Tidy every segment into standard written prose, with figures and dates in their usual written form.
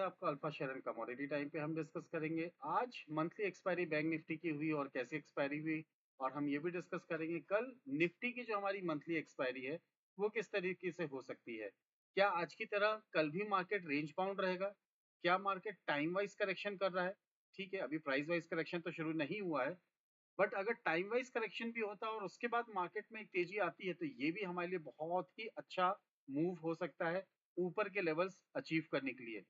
आपका alpha share and commodity time पे हम डिस्कस करेंगे आज मंथली एक्सपायरी बैंक निफ्टी की हुई और कैसे एक्सपायरी हुई। और हम ये भी डिस्कस करेंगे कल निफ्टी की जो हमारी मंथली एक्सपायरी है वो किस तरीके से हो सकती है। क्या आज की तरह कल भी मार्केट रेंज बाउंड रहेगा? क्या मार्केट टाइम वाइज करेक्शन कर रहा है? ठीक है, अभी प्राइस वाइज करेक्शन तो शुरू नहीं हुआ है, बट अगर टाइम वाइज करेक्शन भी होता है और उसके बाद मार्केट में एक तेजी आती है तो ये भी हमारे लिए बहुत ही अच्छा मूव हो सकता है ऊपर के लेवल्स अचीव करने के लिए।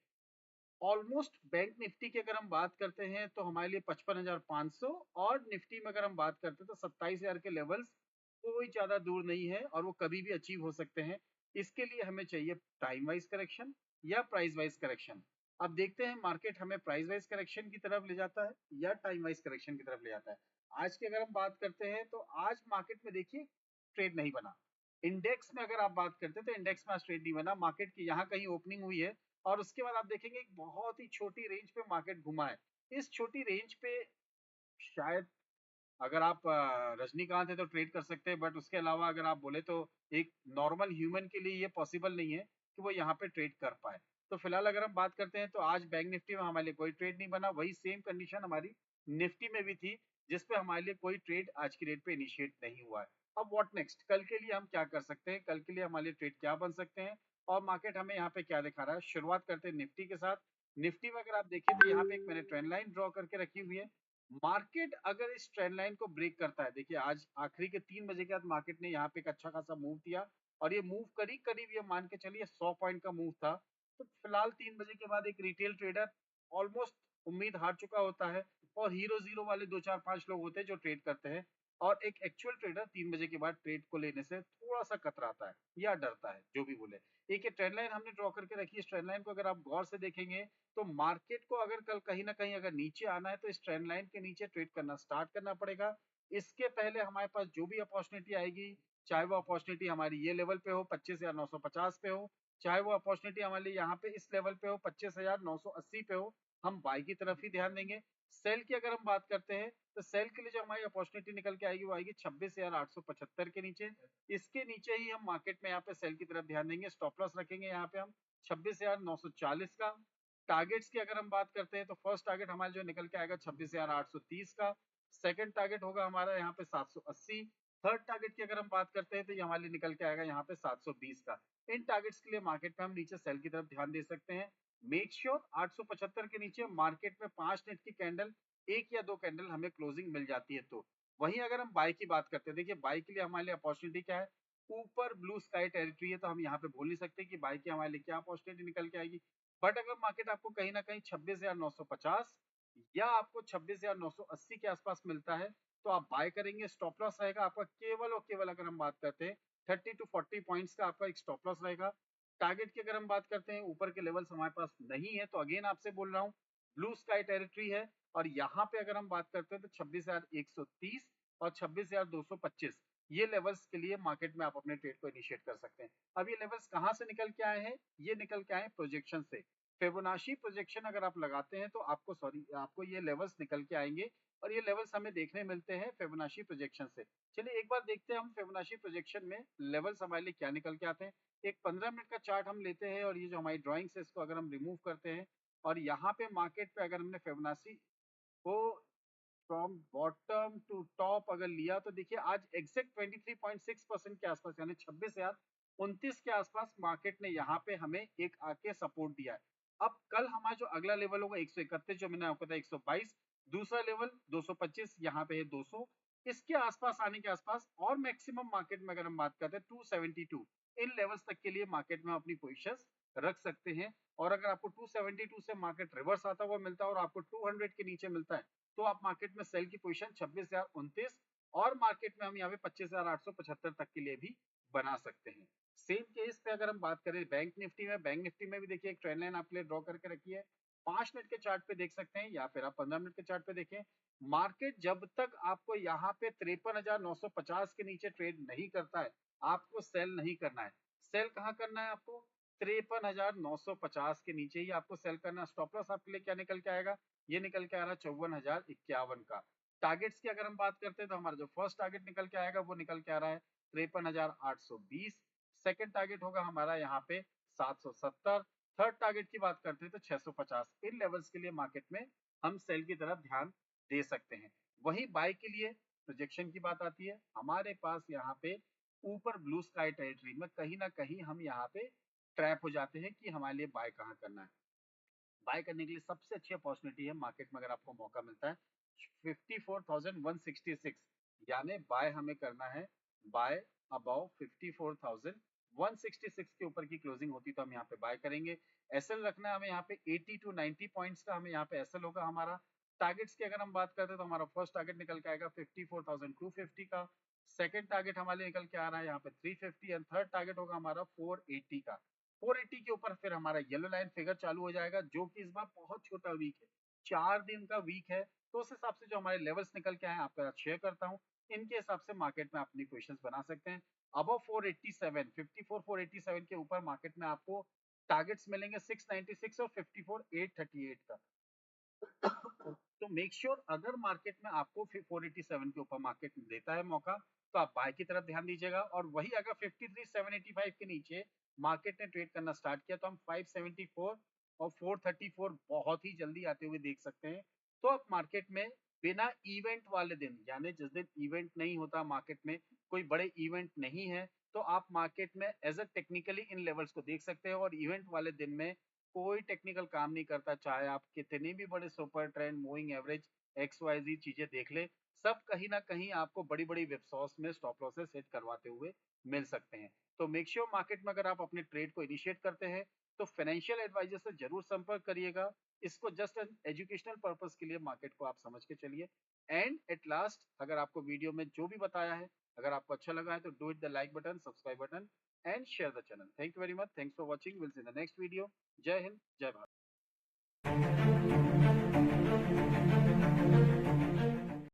ऑलमोस्ट बैंक निफ्टी की अगर हम बात करते हैं तो हमारे लिए 55,500 और निफ्टी में अगर हम बात करते हैं तो 27,000 के लेवल्स कोई ज्यादा दूर नहीं है और वो कभी भी अचीव हो सकते हैं। इसके लिए हमें चाहिए टाइम वाइज करेक्शन या प्राइस वाइज करेक्शन। अब देखते हैं मार्केट हमें प्राइस वाइज करेक्शन की तरफ ले जाता है या टाइम वाइज करेक्शन की तरफ ले जाता है। आज की अगर हम बात करते हैं तो आज मार्केट में देखिए ट्रेड नहीं बना। इंडेक्स में अगर आप बात करते हैं तो इंडेक्स में आज ट्रेड नहीं बना, मार्केट की यहाँ कहीं ओपनिंग हुई है और उसके बाद आप देखेंगे एक बहुत ही छोटी रेंज पे मार्केट घुमा है। इस छोटी रेंज पे शायद अगर आप रजनीकांत है तो ट्रेड कर सकते हैं, बट उसके अलावा अगर आप बोले तो एक नॉर्मल ह्यूमन के लिए ये पॉसिबल नहीं है कि वो यहाँ पे ट्रेड कर पाए। तो फिलहाल अगर हम बात करते हैं तो आज बैंक निफ्टी में हमारे लिए कोई ट्रेड नहीं बना, वही सेम कंडीशन हमारी निफ्टी में भी थी जिसपे हमारे लिए कोई ट्रेड आज की डेट पे इनिशिएट नहीं हुआ है। अब व्हाट नेक्स्ट, कल के लिए हम क्या कर सकते हैं, कल के लिए हमारे लिए ट्रेड क्या बन सकते हैं और मार्केट हमें यहाँ पे क्या दिखा रहा है। शुरुआत करते हैं निफ्टी के साथ। निफ्टी में अगर आप देखें तो यहाँ पे एक मैंने ट्रेंड लाइन ड्रॉ करके रखी हुई है। मार्केट अगर इस ट्रेंड लाइन को ब्रेक करता है, देखिए आज आखिरी के 3 बजे के बाद मार्केट ने यहाँ पे एक अच्छा खासा मूव दिया और ये मूव करीब करीब ये मान के चलिए 100 पॉइंट का मूव था। तो फिलहाल 3 बजे के बाद एक रिटेल ट्रेडर ऑलमोस्ट उम्मीद हार चुका होता है और हीरो जीरो वाले 2 4 5 लोग होते हैं जो ट्रेड करते हैं और एक एक्चुअल ट्रेडर 3 बजे के बाद ट्रेड को लेने से थोड़ा सा कतराता है या डरता है, जो भी बोले। एक ये ट्रेंड लाइन हमने ड्रॉ करके रखी है। इस ट्रेंड लाइन को अगर आप गौर से देखेंगे तो मार्केट को अगर कल कहीं ना कहीं अगर नीचे आना है तो इस ट्रेंड लाइन के नीचे ट्रेड करना स्टार्ट करना पड़ेगा। इसके पहले हमारे पास जो भी अपॉर्चुनिटी आएगी, चाहे वो अपॉर्चुनिटी हमारी ये लेवल पे हो 25,950 पे हो, चाहे वो अपॉर्चुनिटी हमारे लिए यहाँ पे इस लेवल पे हो 25,980 पे हो, हम बाई की तरफ ही ध्यान देंगे। सेल की अगर हम बात करते हैं तो सेल के लिए जो हमारी अपॉर्चुनिटी निकल के आएगी वो आएगी 26,875 के नीचे। इसके नीचे ही हम मार्केट में यहाँ पे सेल की तरफ ध्यान देंगे। स्टॉप लॉस रखेंगे यहाँ पे हम 26,940 का। टारगेट्स की अगर हम बात करते हैं तो फर्स्ट टारगेट हमारा जो निकल के आएगा 26,830 का। सेकंड टारगेट होगा हमारा यहाँ पे 780। थर्ड टारगेट की अगर हम बात करते हैं तो ये हमारे लिए निकल के आएगा यहाँ पे 720 का। इन टारगेट्स के लिए मार्केट में हम नीचे सेल की तरफ ध्यान दे सकते हैं। मेक श्योर 875 के नीचे मार्केट में 5 मिनट की कैंडल, एक या दो कैंडल हमें क्लोजिंग मिल जाती है। तो वहीं अगर हम बाय की बात करते हैं, देखिए बाय के लिए हमारे लिए अपॉर्चुनिटी क्या है, ऊपर ब्लू स्काई टेरिटरी है तो हम यहाँ पे बोल नहीं सकते कि बाय की हमारे लिए क्या अपॉर्चुनिटी निकल के आएगी। बट अगर मार्केट आपको कहीं ना कहीं 26,950 या आपको 26,980 के आसपास मिलता है तो आप बाय करेंगे। स्टॉप लॉस रहेगा आपका केवल और केवल, अगर हम बात करते हैं 30 to 40 पॉइंट्स का आपका एक स्टॉप लॉस रहेगा। टारगेट की अगर हम बात करते हैं, ऊपर के लेवल्स हमारे पास नहीं है तो अगेन आपसे बोल रहा हूँ ब्लू स्काई टेरिटरी है। और यहाँ पे अगर हम बात करते हैं तो 26,130 और 26,225 ये लेवल्स के लिए मार्केट में आप अपने ट्रेड को इनिशिएट कर सकते हैं। अब ये लेवल्स कहाँ से निकल के आए हैं, ये निकल के आए प्रोजेक्शन से। फिबोनाची प्रोजेक्शन अगर आप लगाते हैं तो आपको ये लेवल्स निकल के आएंगे और ये लेवल्स हमें देखने मिलते हैं फिबोनाची प्रोजेक्शन से। चलिए एक बार देखते हैं हम फिबोनाची प्रोजेक्शन में लेवल्स हमारे लिए क्या निकल के आते हैं। एक 15 मिनट का चार्ट हम लेते हैं और ये जो हमारी ड्राइंग है इसको अगर हम रिमूव करते हैं और यहाँ पे मार्केट पे अगर हमने फिबोनाची को फ्रॉम बॉटम टू टॉप अगर लिया तो देखिए आज एग्जैक्ट 23.6% के आसपास यानी 26,029 के आसपास मार्केट ने यहाँ पे हमें एक आके सपोर्ट दिया है। अब कल हमारा जो अगला लेवल होगा 131 जो मैंने आपको बताया 122, दूसरा लेवल 225, यहाँ पे है 200। इसके आसपास आने के आसपास और मैक्सिमम मार्केट में अगर हम बात करते हैं 272, इन लेवल्स तक के लिए मार्केट में अपनी पोजिशन रख सकते हैं। और अगर आपको 272 से मार्केट रिवर्स आता हुआ मिलता है और आपको 200 के नीचे मिलता है तो आप मार्केट में सेल की पोजीशन 26,029 और मार्केट में हम यहाँ पे 25,875 तक के लिए भी बना सकते हैं। सेम केस पे अगर हम बात करें बैंक निफ्टी में, बैंक निफ्टी में भी देखिए एक ट्रेंड लाइन आपके लिए ड्रॉ करके रखी है। 5 मिनट के चार्ट पे देख सकते हैं या फिर आप 15 मिनट के चार्ट पे देखें। मार्केट जब तक आपको यहाँ पे 53,950 के नीचे ट्रेड नहीं करता है आपको सेल नहीं करना है। सेल कहाँ करना है आपको, 53,950 के नीचे ही आपको सेल करना। स्टॉप लॉस आपके लिए क्या निकल के आएगा, ये निकल के आ रहा है 54,051 का। टारगेट्स की अगर हम बात करते हैं तो हमारा जो फर्स्ट टारगेट निकल के आएगा वो निकल के आ रहा है 53,820। सेकंड टारगेट होगा हमारा यहाँ पे 770। थर्ड टारगेट की बात करते हैं तो 650, इन लेवल्स के लिए मार्केट में हम सेल की तरफ ध्यान दे सकते हैं। वहीं बाय के लिए प्रोजेक्शन की बात आती है, हमारे पास यहाँ पे ऊपर ब्लू स्काई टेरिटरी में कहीं ना कहीं हम यहाँ पे ट्रैप हो जाते हैं कि हमारे लिए बाय कहाँ करना है। बाय करने के लिए सबसे अच्छी अपॉर्चुनिटी है मार्केट में, अगर आपको मौका मिलता है 54,166, यानी बाय हमें करना है, बाय अबाउ 54,166 के ऊपर की क्लोजिंग होती तो हम यहाँ पे बाय करेंगे। एसएल रखना है हमें यहाँ पे 80 टू 90 पॉइंट्स का, हमें यहाँ पे एसएल होगा हमारा। टारगेट्स की अगर हम बात करते हैं तो हमारा फर्स्ट टारगेट निकल के आएगा 54,250 का, सेकंड टारगेट हमारे निकल के आ रहा है यहाँ पे 350 एंड थर्ड टारगेट होगा हमारा 480 का। 480 के ऊपर फिर हमारा येलो लाइन फिगर चालू हो जाएगा, जो कि इस बार बहुत छोटा वीक है, 4 दिन का वीक है। तो उस हिसाब से जो हमारे लेवल्स निकल के आए आपके साथ शेयर करता हूँ, इनके हिसाब से मार्केट में अपनी क्वेश्चंस बना सकते हैं। अबव 487, 54,487 के ऊपर मार्केट में आपको टारगेट्स मिलेंगे 696 और 54,838 का। तो मेक श्योर अगर मार्केट में आपको 487 के ऊपर मार्केट देता है मौका, तो आप बाय की तरफ ध्यान दीजिएगा। और वही अगर 53,785 के नीचे मार्केट ने ट्रेड करना स्टार्ट किया तो हम 574 और 434 बहुत ही जल्दी आते हुए देख सकते हैं। तो आप मार्केट में बिना इवेंट वाले दिन, यानी जिस दिन इवेंट नहीं होता मार्केट में, कोई बड़े इवेंट नहीं है, तो आप मार्केट में एज अ टेक्निकली इन लेवल्स को देख सकते हैं। और इवेंट वाले दिन में कोई टेक्निकल काम नहीं करता, चाहे आप कितने भी बड़े super trend, moving average, XYZ चीजें देख ले, सब कहीं ना कहीं आपको बड़ी बड़ी वेबसॉट्स में स्टॉप लॉसेस सेट करवाते हुए मिल सकते हैं। तो मेक श्योर मार्केट में अगर आप अपने ट्रेड को इनिशिएट करते हैं तो फाइनेंशियल एडवाइजर से जरूर संपर्क करिएगा। इसको जस्ट एन एजुकेशनल पर्पस के लिए मार्केट को आप समझ के चलिए। एंड एट लास्ट, अगर आपको वीडियो में जो भी बताया है अगर आपको अच्छा लगा है तो do it the like button, subscribe button and share the channel. Thank you very much, thanks for watching, will see in the next video. जय हिंद, जय भारत।